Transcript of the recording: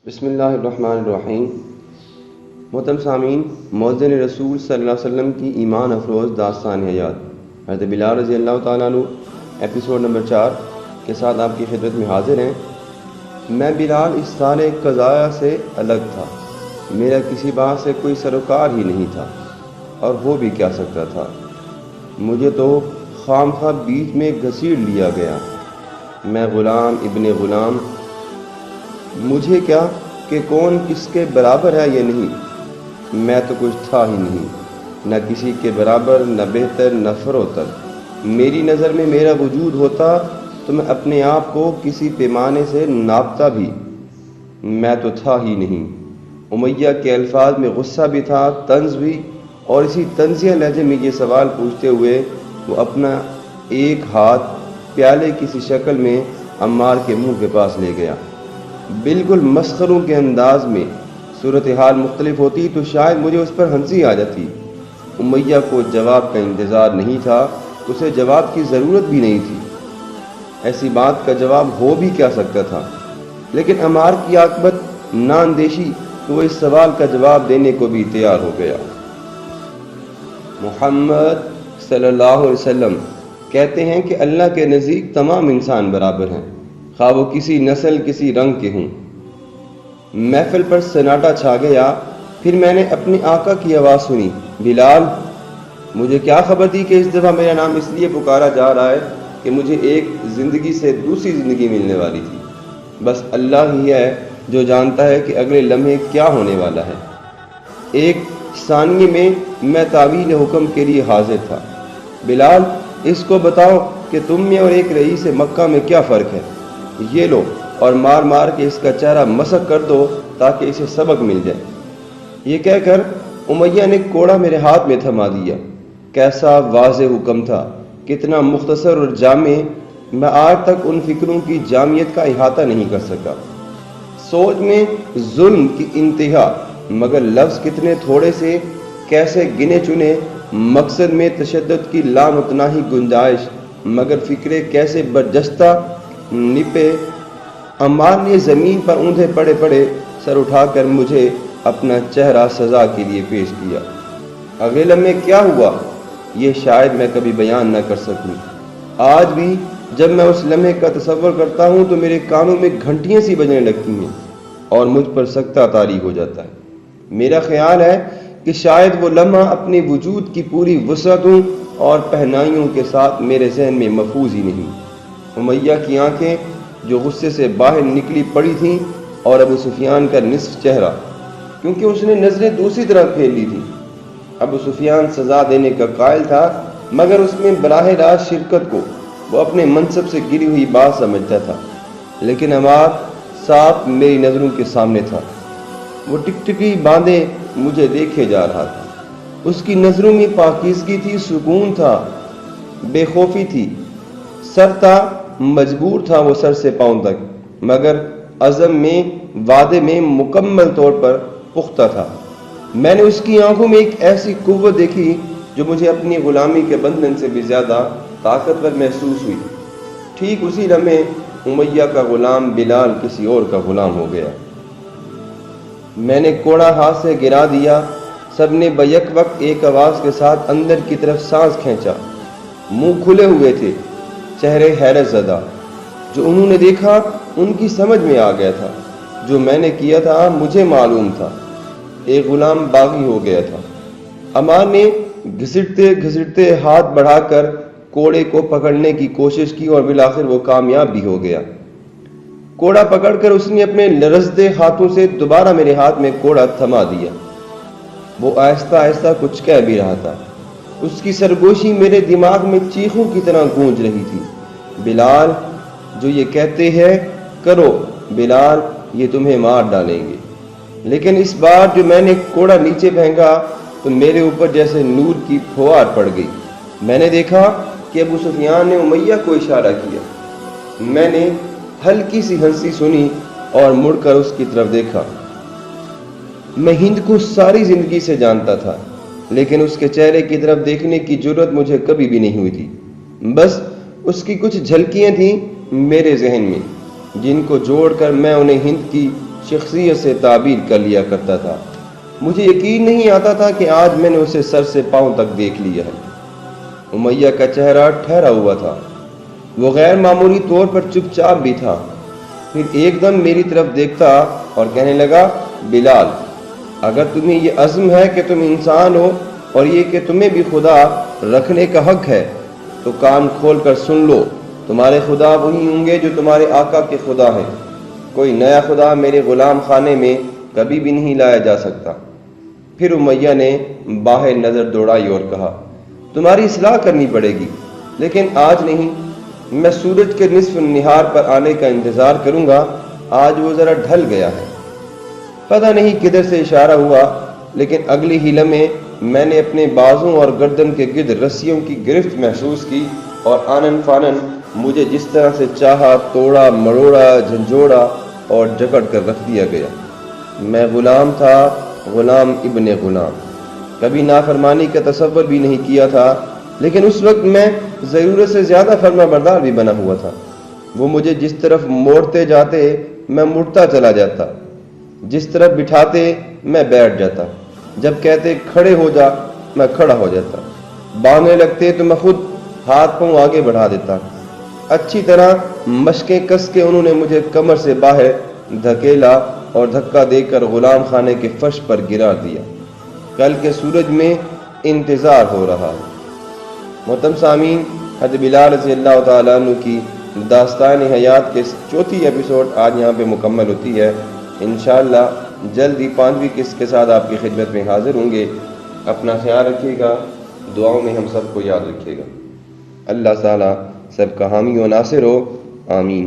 بسم اللہ الرحمن الرحیم۔ محترم سامعین، مؤذن رسول صلی اللہ علیہ وسلم کی ایمان افروز داستان حیات حضرت بلال رضی اللہ تعالیٰ عنہ ایپیسوڈ نمبر 4 کے ساتھ آپ کی خدمت میں حاضر ہیں۔ میں بلال اس سارے قضایا سے الگ تھا، میرا کسی بات سے کوئی سروکار ہی نہیں تھا، اور ہو بھی کیا سکتا تھا۔ مجھے تو خام خواہ بیچ میں گھسیٹ لیا گیا۔ میں غلام ابن غلام، مجھے کیا کہ کون کس کے برابر ہے یا نہیں، میں تو کچھ تھا ہی نہیں، نہ کسی کے برابر، نہ بہتر، نہ فروتر۔ میری نظر میں میرا وجود ہوتا تو میں اپنے آپ کو کسی پیمانے سے ناپتا بھی، میں تو تھا ہی نہیں۔ امیہ کے الفاظ میں غصہ بھی تھا، طنز بھی، اور اسی طنزیہ لہجے میں یہ سوال پوچھتے ہوئے وہ اپنا ایک ہاتھ پیالے کسی شکل میں عمار کے منہ کے پاس لے گیا۔ بالکل مسخروں کے انداز میں صورتحال مختلف ہوتی تو شاید مجھے اس پر ہنسی آ جاتی۔ امیہ کو جواب کا انتظار نہیں تھا، اسے جواب کی ضرورت بھی نہیں تھی۔ ایسی بات کا جواب ہو بھی کیا سکتا تھا، لیکن عمار کی عاقبت نہ اندیشی تو وہ اس سوال کا جواب دینے کو بھی تیار ہو گیا۔ محمد صلی اللہ علیہ وسلم کہتے ہیں کہ اللہ کے نزدیک تمام انسان برابر ہیں، خواہ وہ کسی نسل کسی رنگ کے ہوں۔ محفل پر سناٹا چھا گیا۔ پھر میں نے اپنے آقا کی آواز سنی، بلال۔ مجھے کیا خبر تھی کہ اس دفعہ میرا نام اس لیے پکارا جا رہا ہے کہ مجھے ایک زندگی سے دوسری زندگی ملنے والی تھی۔ بس اللہ ہی ہے جو جانتا ہے کہ اگلے لمحے کیا ہونے والا ہے۔ ایک ثانیے میں میں تعویل حکم کے لیے حاضر تھا۔ بلال، اس کو بتاؤ کہ تم میں اور ایک رئیس مکہ میں کیا فرق ہے۔ یہ لو، اور مار مار کے اس کا چہرہ مسخ کر دو تاکہ اسے سبق مل جائے۔ یہ کہہ کر امیہ نے کوڑا میرے ہاتھ میں تھما دیا۔ کیسا واضح حکم تھا، کتنا مختصر اور جامع، میں آج تک ان فکروں کی جامعیت کا احاطہ نہیں کر سکا۔ سوچ میں ظلم کی انتہا، مگر لفظ کتنے تھوڑے سے، کیسے گنے چنے، مقصد میں تشدد کی لامتناہی گنجائش، مگر فکرے کیسے برجستہ نپے۔ عمار نے زمین پر اوندھے پڑے پڑے سر اٹھا کر مجھے اپنا چہرہ سزا کے لیے پیش کیا۔ اگلے لمحے کیا ہوا یہ شاید میں کبھی بیان نہ کر سکوں۔ آج بھی جب میں اس لمحے کا تصور کرتا ہوں تو میرے کانوں میں گھنٹیاں سی بجنے لگتی ہیں اور مجھ پر سکتہ طاری ہو جاتا ہے۔ میرا خیال ہے کہ شاید وہ لمحہ اپنے وجود کی پوری وسعتوں اور پہنائیوں کے ساتھ میرے ذہن میں محفوظ ہی نہیں۔ امیہ کی آنکھیں جو غصے سے باہر نکلی پڑی تھیں، اور ابو سفیان کا نصف چہرہ، کیونکہ اس نے نظریں دوسری طرف پھیر لی تھی۔ ابو سفیان سزا دینے کا قائل تھا، مگر اس میں براہ راست شرکت کو وہ اپنے منصب سے گری ہوئی بات سمجھتا تھا۔ لیکن عمار صاف میری نظروں کے سامنے تھا۔ وہ ٹکٹکی باندھے مجھے دیکھے جا رہا تھا۔ اس کی نظروں میں پاکیزگی تھی، سکون تھا، بے خوفی تھی۔ سر تھا، مجبور تھا وہ سر سے پاؤں تک، مگر عزم میں، وعدے میں مکمل طور پر پختہ تھا۔ میں نے اس کی آنکھوں میں ایک ایسی قوت دیکھی جو مجھے اپنی غلامی کے بندھن سے بھی زیادہ طاقتور محسوس ہوئی۔ ٹھیک اسی لمحے امیہ کا غلام بلال کسی اور کا غلام ہو گیا۔ میں نے کوڑا ہاتھ سے گرا دیا۔ سب نے بیک وقت ایک آواز کے ساتھ اندر کی طرف سانس کھینچا۔ منہ کھلے ہوئے تھے، چہرے حیرت زدہ۔ جو انہوں نے دیکھا ان کی سمجھ میں آ گیا تھا، جو میں نے کیا تھا مجھے معلوم تھا۔ ایک غلام باغی ہو گیا تھا۔ عمار نے گھسٹتے گھسٹتے ہاتھ بڑھا کر کوڑے کو پکڑنے کی کوشش کی اور بالآخر وہ کامیاب بھی ہو گیا۔ کوڑا پکڑ کر اس نے اپنے لرزدے ہاتھوں سے دوبارہ میرے ہاتھ میں کوڑا تھما دیا۔ وہ آہستہ آہستہ کچھ کہہ بھی رہا تھا۔ اس کی سرگوشی میرے دماغ میں چیخوں کی طرح گونج رہی تھی۔ بلال، جو یہ کہتے ہیں کرو، بلال، یہ تمہیں مار ڈالیں گے۔ لیکن اس بار جو میں نے کوڑا نیچے پھینکا تو میرے اوپر جیسے نور کی پھوار پڑ گئی۔ میں نے دیکھا کہ ابو سفیان نے امیہ کو اشارہ کیا۔ میں نے ہلکی سی ہنسی سنی اور مڑ کر اس کی طرف دیکھا۔ میں ہند کو ساری زندگی سے جانتا تھا، لیکن اس کے چہرے کی طرف دیکھنے کی جرت مجھے کبھی بھی نہیں ہوئی تھی۔ بس اس کی کچھ جھلکیاں تھیں میرے ذہن میں، جن کو جوڑ کر میں انہیں ہند کی شخصیت سے تعبیر کر لیا کرتا تھا۔ مجھے یقین نہیں آتا تھا کہ آج میں نے اسے سر سے پاؤں تک دیکھ لیا ہے۔ امیہ کا چہرہ ٹھہرا ہوا تھا، وہ غیر معمولی طور پر چپ چاپ بھی تھا۔ پھر ایک دم میری طرف دیکھتا اور کہنے لگا، بلال، اگر تمہیں یہ عزم ہے کہ تم انسان ہو اور یہ کہ تمہیں بھی خدا رکھنے کا حق ہے تو کان کھول کر سن لو، تمہارے خدا وہی ہوں گے جو تمہارے آقا کے خدا ہیں۔ کوئی نیا خدا میرے غلام خانے میں کبھی بھی نہیں لایا جا سکتا۔ پھر امیہ نے باہر نظر دوڑائی اور کہا، تمہاری اصلاح کرنی پڑے گی، لیکن آج نہیں۔ میں سورج کے نصف نہار پر آنے کا انتظار کروں گا، آج وہ ذرا ڈھل گیا ہے۔ پتہ نہیں کدھر سے اشارہ ہوا، لیکن اگلی ہی لمحے میں نے اپنے بازوں اور گردن کے گرد رسیوں کی گرفت محسوس کی اور آنن فانن مجھے جس طرح سے چاہا توڑا مروڑا جھنجھوڑا اور جکڑ کر رکھ دیا گیا۔ میں غلام تھا، غلام ابن غلام۔ کبھی نافرمانی کا تصور بھی نہیں کیا تھا، لیکن اس وقت میں ضرورت سے زیادہ فرما بردار بھی بنا ہوا تھا۔ وہ مجھے جس طرف موڑتے جاتے میں مڑتا چلا جاتا، جس طرف بٹھاتے میں بیٹھ جاتا، جب کہتے کھڑے ہو جا میں کھڑا ہو جاتا، باندھنے لگتے تو میں خود ہاتھ پاؤں آگے بڑھا دیتا۔ اچھی طرح مشقیں کس کے انہوں نے مجھے کمر سے باہر دھکیلا اور دھکا دے کر غلام خانے کے فرش پر گرا دیا۔ کل کے سورج میں انتظار ہو رہا ہے۔ محترم سامعین، حضرت بلال رضی اللہ تعالیٰ عنہ کی داستان حیات کے چوتھی ایپیسوڈ آج یہاں پہ مکمل ہوتی ہے۔ انشاءاللہ جلد ہی 5ویں قسط کے ساتھ آپ کی خدمت میں حاضر ہوں گے۔ اپنا خیال رکھیے گا، دعاؤں میں ہم سب کو یاد رکھیے گا۔ اللہ تعالیٰ سب کا حامی و ناصر ہو، آمین۔